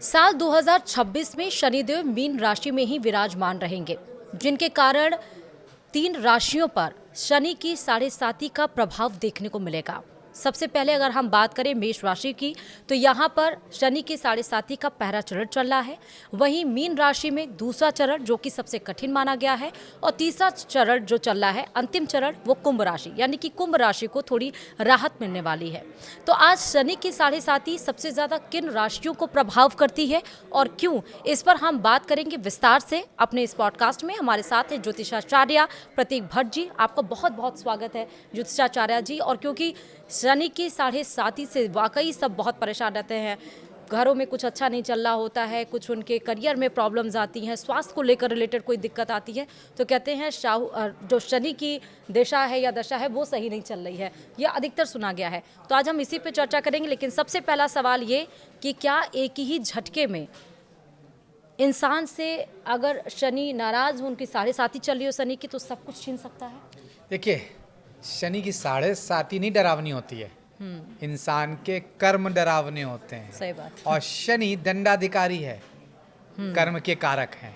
साल 2026 में शनिदेव मीन राशि में ही विराजमान रहेंगे, जिनके कारण 3 राशियों पर शनि की साढ़े साती का प्रभाव देखने को मिलेगा। सबसे पहले अगर हम बात करें मेष राशि की, तो यहाँ पर शनि की साढ़े साती का पहला चरण चल रहा है। वहीं मीन राशि में दूसरा चरण जो कि सबसे कठिन माना गया है, और तीसरा चरण जो चल रहा है, अंतिम चरण, वो कुंभ राशि, यानी कि कुंभ राशि को थोड़ी राहत मिलने वाली है। तो आज शनि की साढ़े साती सबसे ज़्यादा किन राशियों को प्रभाव करती है और क्यों, इस पर हम बात करेंगे विस्तार से अपने इस पॉडकास्ट में। हमारे साथ है ज्योतिषाचार्य प्रतीक भट्ट जी। आपका बहुत बहुत स्वागत है ज्योतिषाचार्य जी। और क्योंकि शनि की साढ़े साती से वाकई सब बहुत परेशान रहते हैं, घरों में कुछ अच्छा नहीं चल रहा होता है, कुछ उनके करियर में प्रॉब्लम्स आती हैं, स्वास्थ्य को लेकर रिलेटेड कोई दिक्कत आती है, तो कहते हैं जो शनि की दिशा है या दशा है वो सही नहीं चल रही है, यह अधिकतर सुना गया है। तो आज हम इसी पे चर्चा करेंगे। लेकिन सबसे पहला सवाल ये कि क्या एक ही झटके में इंसान से, अगर शनि नाराज हो, उनकी साढ़े साती चल रही हो शनि की, तो सब कुछ छीन सकता है? देखिए, शनि की साढ़े साती नहीं डरावनी होती है, इंसान के कर्म डरावने होते हैं। सही बात। और शनि दंडाधिकारी है, कर्म के कारक हैं।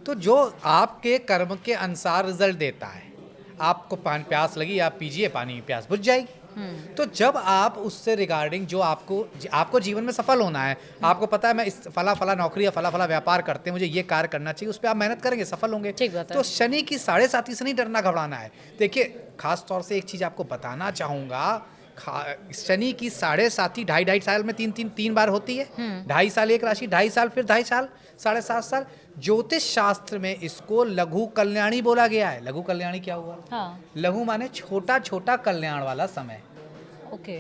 तो जो आपके कर्म के अनुसार रिजल्ट देता है, आपको प्यास लगी, आप पीजिए पानी, प्यास बुझ जाएगी। तो जब आप उससे रिगार्डिंग जो आपको जीवन में सफल होना है, आपको पता है मैं इस फला फला नौकरी या फला फला व्यापार करते हैं, मुझे ये कार्य करना चाहिए, उस पर आप मेहनत करेंगे, सफल होंगे। ठीक बात है। तो शनि की साढ़े साती से नहीं डरना घबराना है। देखिए, खास तौर से एक चीज आपको बताना चाहूंगा, शनि की साढ़े साती ढाई साल में तीन बार होती है। 2.5 साल एक राशि, 2.5 साल, फिर 2.5 साल, 7.5 साल। ज्योतिष शास्त्र में इसको लघु कल्याणी बोला गया है। लघु कल्याणी क्या हुआ? हाँ। लघु माने छोटा छोटा कल्याण वाला समय। ओके।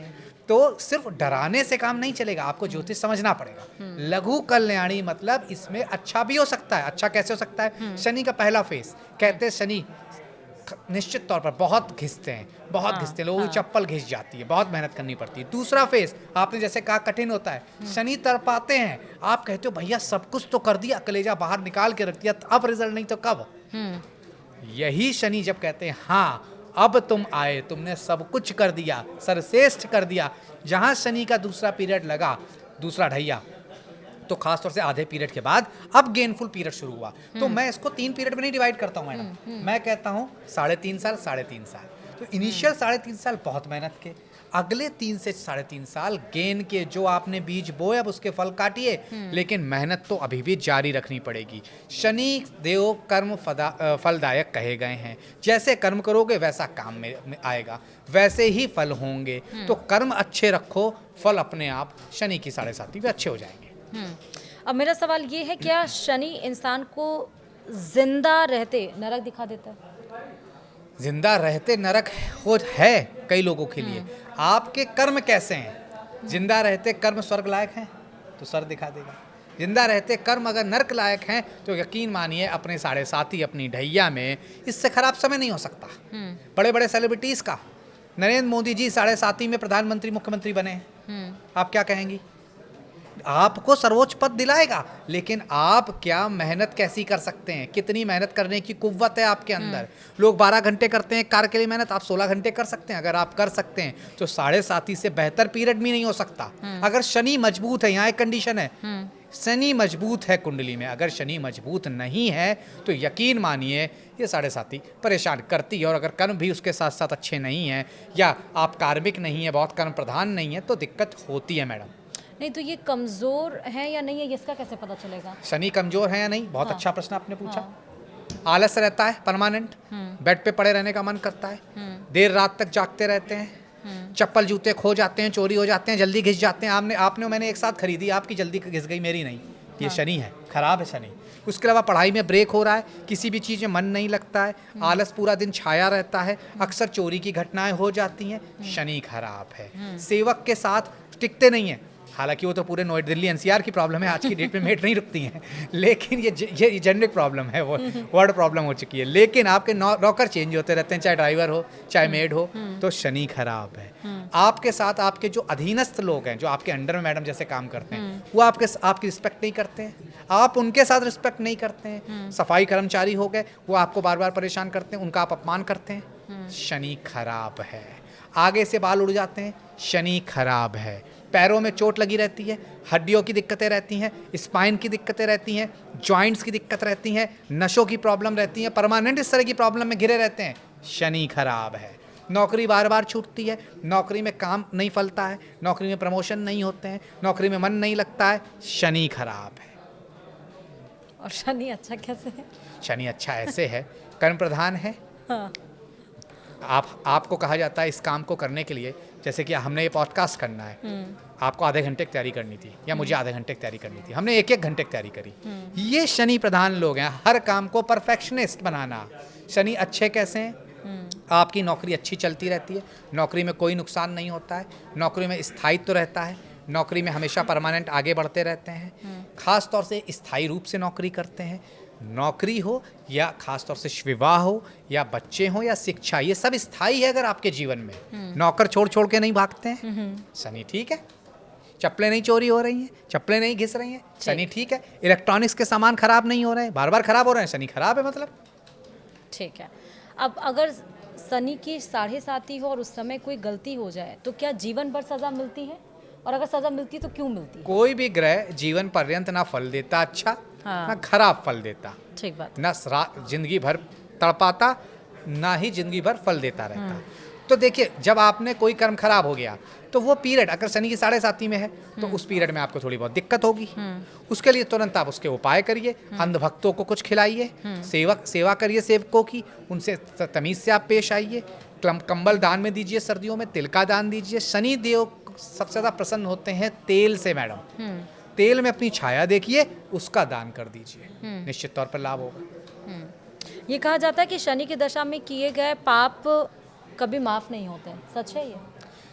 तो सिर्फ डराने से काम नहीं चलेगा, आपको ज्योतिष समझना पड़ेगा। लघु कल्याणी मतलब इसमें अच्छा भी हो सकता है। अच्छा कैसे हो सकता है? शनि का पहला फेस, कहते हैं शनि निश्चित तौर पर बहुत घिसते हैं, लोगों की चप्पल घिस जाती है, बहुत मेहनत करनी पड़ती है। दूसरा फेस आपने जैसे कहा कठिन होता है, शनि तड़पाते हैं। आप कहते हो भैया सब कुछ तो कर दिया, कलेजा बाहर निकाल के रख दिया, अब रिजल्ट नहीं तो कब? यही शनि जब कहते हैं हाँ अब तुम आए, तुमने सब कुछ कर दिया, सर्वश्रेष्ठ कर दिया, जहां शनि का दूसरा पीरियड लगा, दूसरा ढैया, तो खास तौर से आधे पीरियड के बाद अब गेनफुल पीरियड शुरू हुआ। तो मैं इसको 3 पीरियड में नहीं डिवाइड करता हूँ मैडम, मैं कहता हूँ 3.5 साल, 3.5 साल। तो इनिशियल 3.5 साल बहुत मेहनत के, अगले 3 से 3.5 साल गेन के, जो आपने बीज बोए अब उसके फल काटिए, लेकिन मेहनत तो अभी भी जारी रखनी पड़ेगी। शनि देव कर्म फलदायक कहे गए हैं, जैसे कर्म करोगे वैसा काम में आएगा, वैसे ही फल होंगे। तो कर्म अच्छे रखो, फल अपने आप शनि की साढ़े साती भी अच्छे हो जाएंगे। अब मेरा सवाल ये है, क्या शनि इंसान को जिंदा रहते नरक दिखा देता है? जिंदा रहते नरक है कई लोगों के लिए। आपके कर्म कैसे हैं? जिंदा रहते कर्म स्वर्ग लायक हैं तो स्वर्ग दिखा देगा। जिंदा रहते कर्म अगर नरक लायक हैं तो यकीन मानिए अपने साढ़े साती, अपनी ढैया में इससे खराब समय नहीं हो सकता। बड़े बड़े सेलिब्रिटीज का, नरेंद्र मोदी जी साढ़े साती में प्रधानमंत्री मुख्यमंत्री बने हैं, आप क्या कहेंगी? आपको सर्वोच्च पद दिलाएगा, लेकिन आप क्या मेहनत कैसी कर सकते हैं, कितनी मेहनत करने की कुव्वत है आपके अंदर। लोग 12 घंटे करते हैं कार के लिए मेहनत, आप 16 घंटे कर सकते हैं। अगर आप कर सकते हैं तो साढ़े साती से बेहतर पीरियड भी नहीं हो सकता। अगर शनि मजबूत है, यहाँ एक कंडीशन है, शनि मजबूत है कुंडली में, अगर शनि मजबूत नहीं है तो यकीन मानिए ये साढ़े साती परेशान करती है। और अगर कर्म भी उसके साथ साथ अच्छे नहीं हैं, या आप कार्मिक नहीं है, बहुत कर्म प्रधान नहीं है, तो दिक्कत होती है मैडम। नहीं तो ये कमजोर है या नहीं है, इसका कैसे पता चलेगा? शनि कमजोर है या नहीं, बहुत अच्छा प्रश्न आपने पूछा। आलस रहता है परमानेंट, बेड पे पड़े रहने का मन करता है, देर रात तक जागते रहते हैं, चप्पल जूते खो जाते हैं, चोरी हो जाते हैं, जल्दी घिस जाते हैं। आपने मैंने एक साथ खरीदी, आपकी जल्दी घिस गई, मेरी नहीं। ये शनि है, खराब है शनि। उसके अलावा पढ़ाई में ब्रेक हो रहा है, किसी भी चीज़ में मन नहीं लगता है, आलस पूरा दिन छाया रहता है, अक्सर चोरी की घटनाएं हो जाती हैं, शनि खराब है। सेवक के साथ टिकते नहीं हैं, हालांकि वो तो पूरे नोएडा दिल्ली एनसीआर की प्रॉब्लम है, आज की डेट में मेट नहीं रुकती हैं, लेकिन ये जेनरिक प्रॉब्लम है, वो वर्ड प्रॉब्लम हो चुकी है। लेकिन आपके नौकर चेंज होते रहते हैं, चाहे ड्राइवर हो चाहे मेड हो, तो शनि खराब है। आपके साथ आपके जो अधीनस्थ लोग हैं, जो आपके अंडर में मैडम जैसे काम करते हैं, वो आपकी रिस्पेक्ट नहीं करते हैं, आप उनके साथ रिस्पेक्ट नहीं करते हैं। सफाई कर्मचारी हो गए, वो आपको बार बार परेशान करते हैं, उनका आप अपमान करते हैं, शनि खराब है। आगे से बाल उड़ जाते हैं, शनि खराब है। पैरों में चोट लगी रहती है, हड्डियों की दिक्कतें रहती हैं, स्पाइन की दिक्कतें रहती हैं, जॉइंट्स की दिक्कत रहती हैं, नसों की प्रॉब्लम रहती है, परमानेंट इस तरह की प्रॉब्लम में घिरे रहते हैं, शनि खराब है। नौकरी बार बार छूटती है, नौकरी में काम नहीं फलता है, नौकरी में प्रमोशन नहीं होते हैं, नौकरी में मन नहीं लगता है, शनि खराब है। और शनि अच्छा कैसे है? शनि अच्छा ऐसे है, कर्म प्रधान है। हाँ। आपको कहा जाता है इस काम को करने के लिए, जैसे कि हमने ये पॉडकास्ट करना है, आपको आधे घंटे की तैयारी करनी थी या मुझे आधे घंटे की तैयारी करनी थी, हमने एक एक घंटे की तैयारी करी। ये शनि प्रधान लोग हैं, हर काम को परफेक्शनिस्ट बनाना। शनि अच्छे कैसे हैं? आपकी नौकरी अच्छी चलती रहती है, नौकरी में कोई नुकसान नहीं होता है, नौकरी में स्थायित्व रहता है, नौकरी में हमेशा परमानेंट आगे बढ़ते रहते हैं, खास तौर से स्थायी रूप से नौकरी करते हैं। नौकरी हो या खास तौर से विवाह हो या बच्चे हो या शिक्षा, ये सब स्थायी है अगर आपके जीवन में। नौकर छोड़ छोड़ के नहीं भागते हैं, शनि ठीक है। चप्पलें नहीं चोरी हो रही हैं, चप्पलें नहीं घिस रही हैं, शनि ठीक है। इलेक्ट्रॉनिक्स के सामान खराब नहीं हो रहे हैं, बार बार खराब हो रहे हैं, शनि खराब है मतलब। ठीक है। अब अगर शनि की 7.5 हो और उस समय कोई गलती हो जाए तो क्या जीवन भर सजा मिलती है? और अगर सजा मिलती तो क्यों मिलती है? कोई भी ग्रह जीवन पर्यंत ना फल देता अच्छा, हाँ। ना खराब फल देता, ठीक बात। ना जिंदगी भर तड़पाता, ना ही जिंदगी भर फल देता रहता। तो देखिए, जब आपने कोई कर्म खराब हो गया तो वो पीरियड अगर शनि की 7.5 में है तो उस पीरियड में आपको थोड़ी बहुत दिक्कत होगी। उसके लिए तुरंत आप उसके उपाय करिए, अंधभक्तों को कुछ खिलाइए, सेवा करिए सेवकों की, उनसे तमीज से आप पेश आइए, कंबल दान में दीजिए, सर्दियों में तिल का दान दीजिए। शनि देव सबसे ज़्यादा प्रसन्न होते हैं तेल से मैडम। तेल में अपनी छाया देखिए, उसका दान कर दीजिए, निश्चित तौर पर लाभ होगा। ये कहा जाता है कि शनि की दशा में किए गए पाप कभी माफ नहीं होते, सच है ये?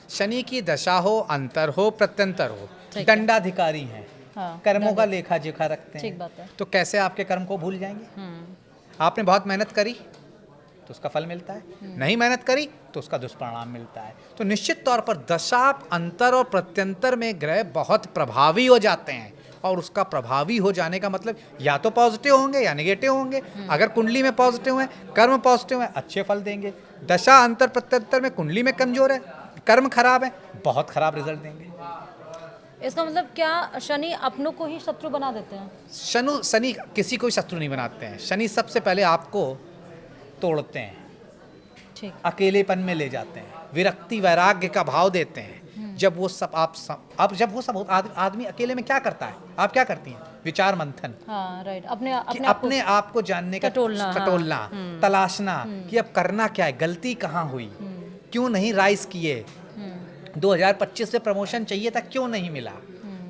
शनि की दशा हो, अंतर हो, प्रत्यंतर हो, ठीक है। दंडाधिकारी हैं, हाँ, कर्मों का लेखा जोखा रखते ठीक हैं, बात है। तो कैसे आपके कर्म को भूल जाएंगे? आपने बहुत मेहनत करी तो उसका फल मिलता है, नहीं मेहनत करी तो उसका दुष्परिणाम मिलता है। तो निश्चित तौर पर दशा, अंतर और प्रत्यंतर में ग्रह बहुत प्रभावी हो जाते हैं, और उसका प्रभावी हो जाने का मतलब या तो पॉजिटिव होंगे या नेगेटिव होंगे। अगर कुंडली में पॉजिटिव है, कर्म पॉजिटिव है, अच्छे फल देंगे। दशा, अंतर, प्रत्यंतर में कुंडली में कमजोर है, कर्म खराब है, बहुत खराब रिजल्ट देंगे। इसका मतलब क्या शनि अपनों को ही शत्रु बना देते हैं? शनि किसी को शत्रु नहीं बनाते हैं। शनि सबसे पहले आपको तोड़ते हैं, ठीक। अकेलेपन में ले जाते हैं, विरक्ति वैराग्य का भाव देते हैं। जब वो सब जब वो सब आदमी अकेले में क्या करता है, आप क्या करती हैं? विचार मंथन। हाँ, राइट। अपने आप को जानने का, टटोलना, तलाशना कि अब करना क्या है, गलती कहाँ हुई, क्यों नहीं राइज किए, 2025 से प्रमोशन चाहिए था क्यों नहीं मिला।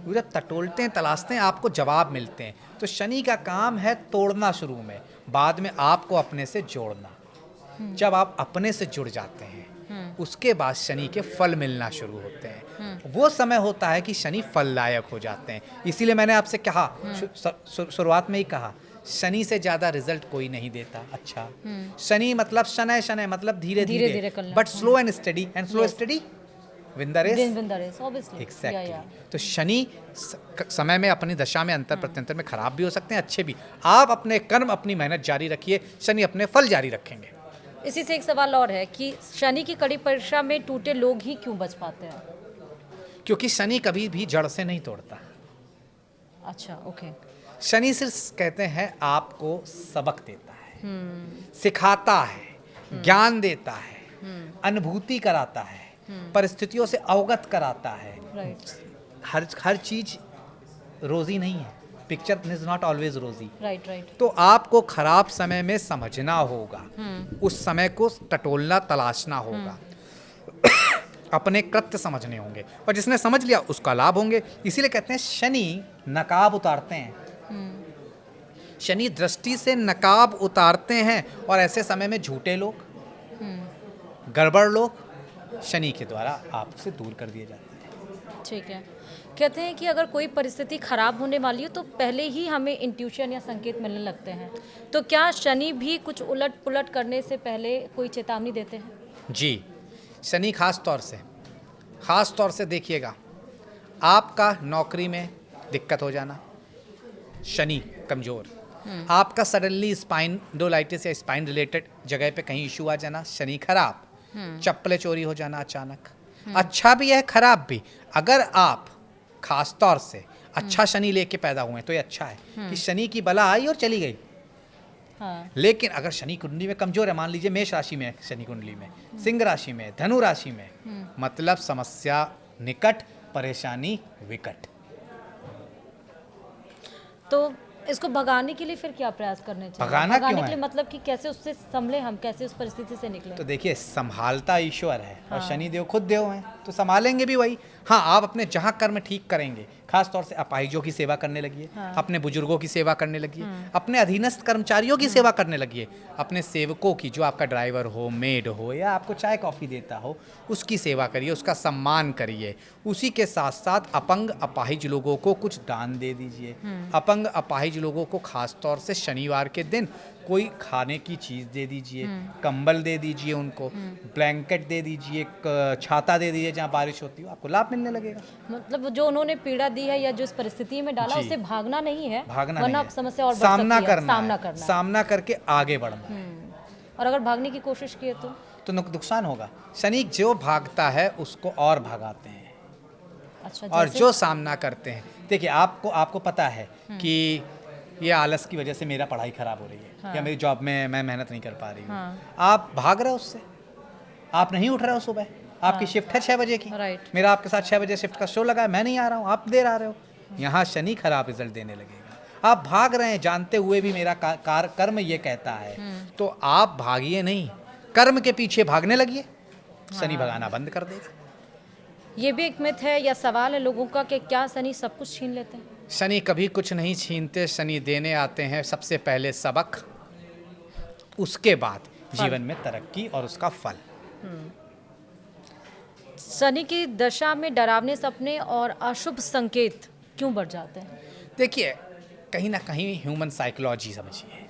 वो जब टटोलते हैं, तलाशते हैं, आपको जवाब मिलते हैं। तो शनि का काम है तोड़ना शुरू में, बाद में आपको अपने से जोड़ना। जब आप अपने से जुड़ जाते हैं उसके बाद शनि के फल मिलना शुरू होते हैं। वो समय होता है कि शनि फलदायक हो जाते हैं। इसीलिए मैंने आपसे कहा, शुरुआत में ही कहा, शनि से ज्यादा रिजल्ट कोई नहीं देता। अच्छा, शनि मतलब शनय, शनय मतलब धीरे धीरे, but slow and study, and slow study win the race, obviously. Exactly. तो शनि समय में अपनी दशा में अंतर प्रत्यंतर में खराब भी हो सकते हैं, अच्छे भी। आप अपने कर्म, अपनी मेहनत जारी रखिए, शनि अपने फल जारी रखेंगे। इसी से एक सवाल और है कि शनि की कड़ी परीक्षा में टूटे लोग ही क्यों बच पाते हैं? क्योंकि शनि कभी भी जड़ से नहीं तोड़ता। अच्छा, ओके। शनि सिर्फ कहते हैं आपको सबक देता है, सिखाता है, ज्ञान देता है, अनुभूति कराता है, परिस्थितियों से अवगत कराता है। राइट। हर चीज रोजी नहीं है, पिक्चर इज नॉट ऑलवेज रोजी। राइट। तो आपको खराब समय में समझना होगा, उस समय को टटोलना, तलाशना होगा, अपने कृत्य समझने होंगे, और जिसने समझ लिया उसका लाभ होंगे। इसीलिए कहते हैं शनि नकाब उतारते हैं, शनि दृष्टि से नकाब उतारते हैं, और ऐसे समय में झूठे लोग, गड़बड़ लोग शनि के द्वारा आपसे दूर कर दिए जाते हैं। ठीक है। कहते हैं कि अगर कोई परिस्थिति खराब होने वाली हो तो पहले ही हमें इंट्यूशन या संकेत मिलने लगते हैं, तो क्या शनि भी कुछ उलट पुलट करने से पहले कोई चेतावनी देते हैं? जी, शनि खास तौर से देखिएगा, आपका नौकरी में दिक्कत हो जाना, शनि कमजोर, आपका सडनली स्पाइंडोलाइटिस या स्पाइन रिलेटेड जगह पे कहीं इशू आ जाना, शनि खराब, चप्पलें चोरी हो जाना अचानक, अच्छा भी है खराब भी। अगर आप खास तौर से अच्छा शनि लेके पैदा हुए हैं तो ये अच्छा है कि शनि की बला आई और चली गई। हाँ। लेकिन अगर शनि कुंडली में कमजोर है, मान लीजिए मेष राशि में है शनि कुंडली में, सिंह राशि में, धनु राशि में, मतलब समस्या निकट, परेशानी विकट। तो इसको भगाने के लिए फिर क्या प्रयास करने चाहिए? भगाना क्यों के है? लिए मतलब कि कैसे उससे संभले हम, कैसे उस परिस्थिति से निकले? तो देखिए, संभालता ईश्वर है और हाँ। शनि देव खुद देव हैं, तो संभालेंगे भी वही। हाँ, आप अपने जहाँ कर्म ठीक करेंगे, खास तौर से अपाहिजों की सेवा करने लगिए, हाँ। अपने बुजुर्गों की सेवा करने लगिए, अपने अधीनस्थ कर्मचारियों की सेवा करने लगिए, अपने सेवकों की, जो आपका ड्राइवर हो, मेड हो या आपको चाय कॉफ़ी देता हो, उसकी सेवा करिए, उसका सम्मान करिए। उसी के साथ साथ अपंग अपाहिज लोगों को कुछ दान दे दीजिए। अपंग अपाहिज लोगों को खास तौर से शनिवार के दिन कोई खाने की चीज़ दे दीजिए, कंबल दे दीजिए उनको, ब्लैंकेट दे दीजिए, छाता दे दीजिए, जहाँ बारिश होती हो आपको लाभ मिलने लगेगा। मतलब जो उन्होंने पीड़ा दी है या जो इस परिस्थिति में डाला, जी। उससे भागना नहीं है, भागना वरना नहीं है, समस्या और बढ़ सामना सकती है, करना सामना है, करना है। सामना करके आगे बढ़ना है। और अगर भागने की कोशिश किए तो नुकसान होगा। शनि जो भागता है उसको और भगाते हैं, अच्छा, और जैसे जो सामना करते हैं, देखिए आपको पता है कि ये आलस की वजह से मेरा पढ़ाई खराब हो रही है, हाँ। या मेरी जॉब में मैं मेहनत नहीं कर पा रही हूँ, हाँ। आप भाग रहे हो उससे, आप नहीं उठ रहे हो सुबह, आपकी शिफ्ट है 6 बजे की, राइट। मेरा आपके साथ 6 बजे शिफ्ट का शो लगा है, मैं नहीं आ रहा हूँ, आप देर आ रहे हो, यहाँ शनि खराब रिजल्ट देने लगेगा। आप भाग रहे हैं जानते हुए भी मेरा कर्म ये कहता है, तो आप भागिए नहीं, कर्म के पीछे भागने लगिए, शनि भगाना बंद कर देगा। ये भी एक मिथ है या सवाल है लोगों का कि क्या शनि सब कुछ छीन लेते हैं? शनि कभी कुछ नहीं छीनते, शनि देने आते हैं सबसे पहले सबक, उसके बाद जीवन में तरक्की और उसका फल। शनि की दशा में डरावने सपने और अशुभ संकेत क्यों बढ़ जाते हैं? देखिए, कहीं ना कहीं ह्यूमन साइकोलॉजी समझिए,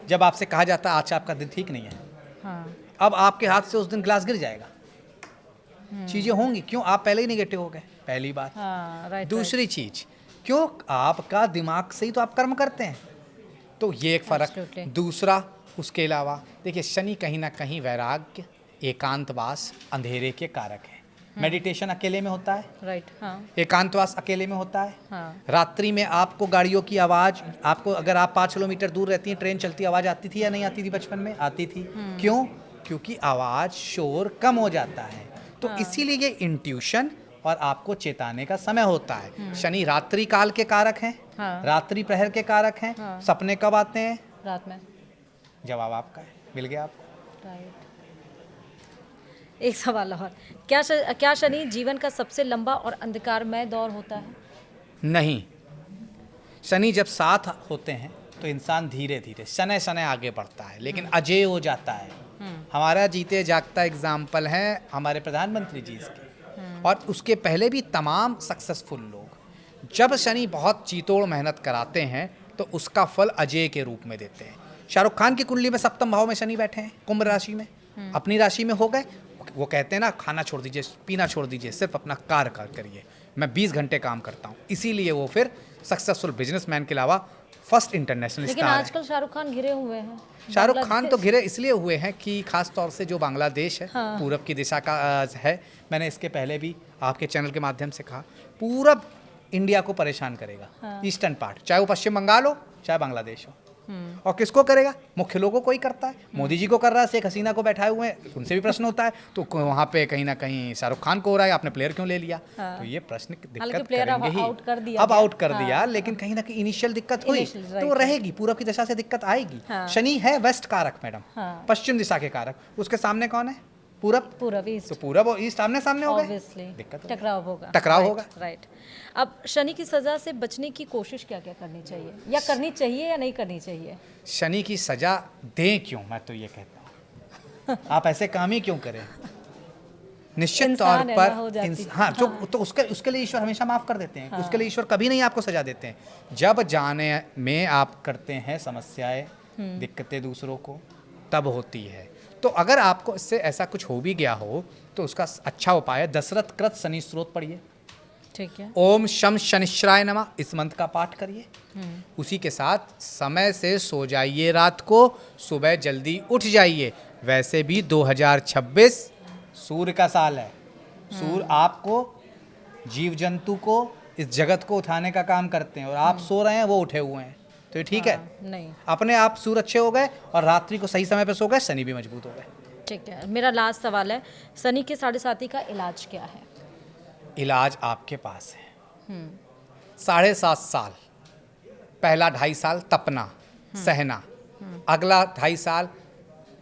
जब आपसे कहा जाता है आज आपका दिन ठीक नहीं है, हाँ। अब आपके हाथ से उस दिन ग्लास गिर जाएगा, चीज़ें होंगी, क्यों आप पहले ही नेगेटिव हो गए, पहली बात। हाँ, राइट। दूसरी चीज़, क्यों आपका दिमाग से ही तो आप कर्म करते हैं, तो ये एक फ़र्क। Absolutely. दूसरा, उसके अलावा देखिए, शनि कहीं ना कहीं वैराग्य, एकांतवास, अंधेरे के कारक है। मेडिटेशन अकेले में होता है, राइट। हाँ। एकांतवास अकेले में होता है। हाँ। रात्रि में आपको गाड़ियों की आवाज़, आपको अगर आप 5 किलोमीटर दूर रहती हैं, ट्रेन चलती, आवाज़ आती थी या नहीं आती थी? बचपन में आती थी। क्यों? क्योंकि आवाज़, शोर कम हो जाता है, तो इसीलिए ये इंट्यूशन और आपको चेताने का समय होता है। शनि रात्रि काल के कारक हैं, हाँ। रात्रि प्रहर के कारक हैं। हाँ। सपने कब आते हैं? रात में। जवाब आपका है, मिल गया आपको। राइट। एक सवाल और, क्या शनि जीवन का सबसे लंबा और अंधकारमय दौर होता है? नहीं, शनि जब साथ होते हैं तो इंसान धीरे धीरे शनै शनै आगे बढ़ता है, लेकिन अजेय हो जाता है। हमारा जीते जागता एग्जाम्पल है हमारे प्रधानमंत्री जी इसके, और उसके पहले भी तमाम सक्सेसफुल लोग, जब शनि बहुत चीतोड़ मेहनत कराते हैं तो उसका फल अजेय के रूप में देते हैं। शाहरुख खान की कुंडली में सप्तम भाव में शनि बैठे हैं, कुंभ राशि में, अपनी राशि में हो गए। वो कहते हैं ना, खाना छोड़ दीजिए, पीना छोड़ दीजिए, सिर्फ अपना कार्य करिए, मैं 20 घंटे काम करता हूँ, इसीलिए वो फिर सक्सेसफुल बिजनेसमैन के अलावा फर्स्ट इंटरनेशनल लेकिन स्टार है। आजकल शाहरुख खान घिरे हुए हैं। शाहरुख खान तो बांग्लादेश- घिरे इसलिए हुए हैं कि खास तौर से जो बांग्लादेश है, हाँ। पूरब की दिशा का है, मैंने इसके पहले भी आपके चैनल के माध्यम से कहा, पूरब इंडिया को परेशान करेगा। हाँ। ईस्टर्न पार्ट, चाहे वो पश्चिम बंगाल हो चाहे बांग्लादेश हो, और किसको करेगा? मुख्य लोगों को ही करता है। मोदी जी को कर रहा है, शेख हसीना को बैठाए हुए हैं, उनसे भी प्रश्न होता है, तो वहाँ पे कहीं ना कहीं शाहरुख खान को हो रहा है, आपने प्लेयर क्यों ले लिया? हाँ। तो ये प्रश्न हालांकि दिक्कत प्लेयर अब करेंगे ही। आउट कर दिया अब गया। आउट कर हाँ। दिया, लेकिन कहीं ना कहीं इनिशियल दिक्कत हुई, Initial, तो वो right, रहेगी, पूरब की दिशा से दिक्कत आएगी। हाँ। शनि है वेस्ट कारक मैडम, हाँ। पश्चिम दिशा के कारक, उसके सामने कौन है? पूरब। पूरब, ईस्ट, तो पूरब और ईस्ट आमने सामने हो गए, ऑब्वियसली दिक्कत हो गई। टकराव होगा। टकराव Right, होगा। राइट। अब शनि की सजा से बचने की कोशिश क्या क्या करनी चाहिए, या करनी चाहिए या नहीं करनी चाहिए? शनि की सजा दें क्यों, मैं तो ये कहता हूँ आप ऐसे काम ही क्यों करें? निश्चित इंसान तौर है पर ना, हो जाती है। हाँ, जो तो उसके लिए ईश्वर हमेशा माफ कर देते हैं। हाँ। उसके लिए ईश्वर कभी नहीं आपको सजा देते हैं। जब जाने में आप करते हैं समस्याएं, दिक्कतें दूसरों को, तब होती है। तो अगर आपको इससे ऐसा कुछ हो भी गया हो तो उसका अच्छा उपाय है, दशरथ कृत शनि स्त्रोत पढ़िए, ठीक है। ओम शम शनिश्चराय नमः, इस मंत्र का पाठ करिए। उसी के साथ समय से सो जाइए, रात को सुबह जल्दी उठ जाइए। वैसे भी 2026 सूर्य का साल है, सूर्य आपको, जीव जंतु को, इस जगत को उठाने का काम करते हैं, और आप सो रहे हैं, वो उठे हुए हैं, तो ये ठीक है। नहीं, अपने आप सूर्य अच्छे हो गए और रात्रि को सही समय पे सो गए, शनि भी मजबूत हो गए। ठीक है। मेरा लास्ट सवाल है, शनि के साढ़े साथी का इलाज क्या है? इलाज आपके पास है। 7.5 साल, पहला 2.5 साल तपना, सहना, अगला 2.5 साल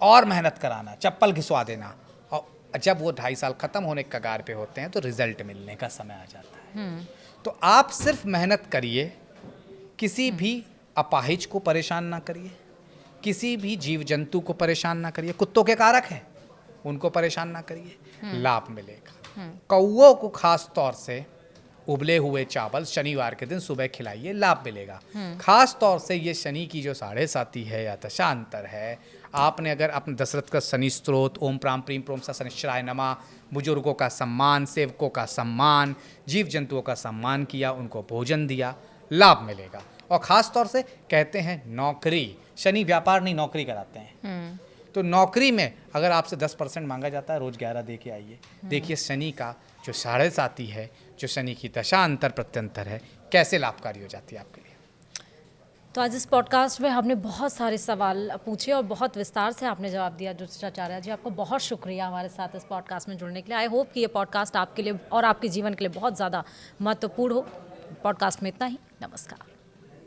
और मेहनत कराना, चप्पल घिसवा देना, और जब वो 2.5 साल खत्म होने के कगार पे होते हैं तो रिजल्ट मिलने का समय आ जाता है। तो आप सिर्फ मेहनत करिए, किसी भी अपाहिज को परेशान ना करिए, किसी भी जीव जंतु को परेशान ना करिए, कुत्तों के कारक हैं उनको परेशान ना करिए, लाभ मिलेगा। कौओं को खास तौर से उबले हुए चावल शनिवार के दिन सुबह खिलाइए, लाभ मिलेगा। खास तौर से ये शनि की जो 7.5 है या दशांतर है, आपने अगर अपने दशरथ का शनि स्त्रोत, ओम प्राम प्रीम प्रोम सा शनिश्चराय नमः, बुजुर्गों का सम्मान, सेवकों का सम्मान, जीव जंतुओं का सम्मान किया, उनको भोजन दिया, लाभ मिलेगा। और ख़ास तौर से कहते हैं नौकरी, शनि व्यापार नहीं नौकरी कराते हैं, तो नौकरी में अगर आपसे 10% मांगा जाता है, रोज़ 11 दे के आइए। देखिए शनि का जो 7.5 है, जो शनि की दशा अंतर प्रत्यंतर है, कैसे लाभकारी हो जाती है आपके लिए। तो आज इस पॉडकास्ट में हमने बहुत सारे सवाल पूछे और बहुत विस्तार से आपने जवाब दिया ज्योतिषाचार्य जी, आपको बहुत शुक्रिया हमारे साथ इस पॉडकास्ट में जुड़ने के लिए। आई होप कि ये पॉडकास्ट आपके लिए और आपके जीवन के लिए बहुत ज़्यादा महत्वपूर्ण हो। पॉडकास्ट में इतना ही, नमस्कार।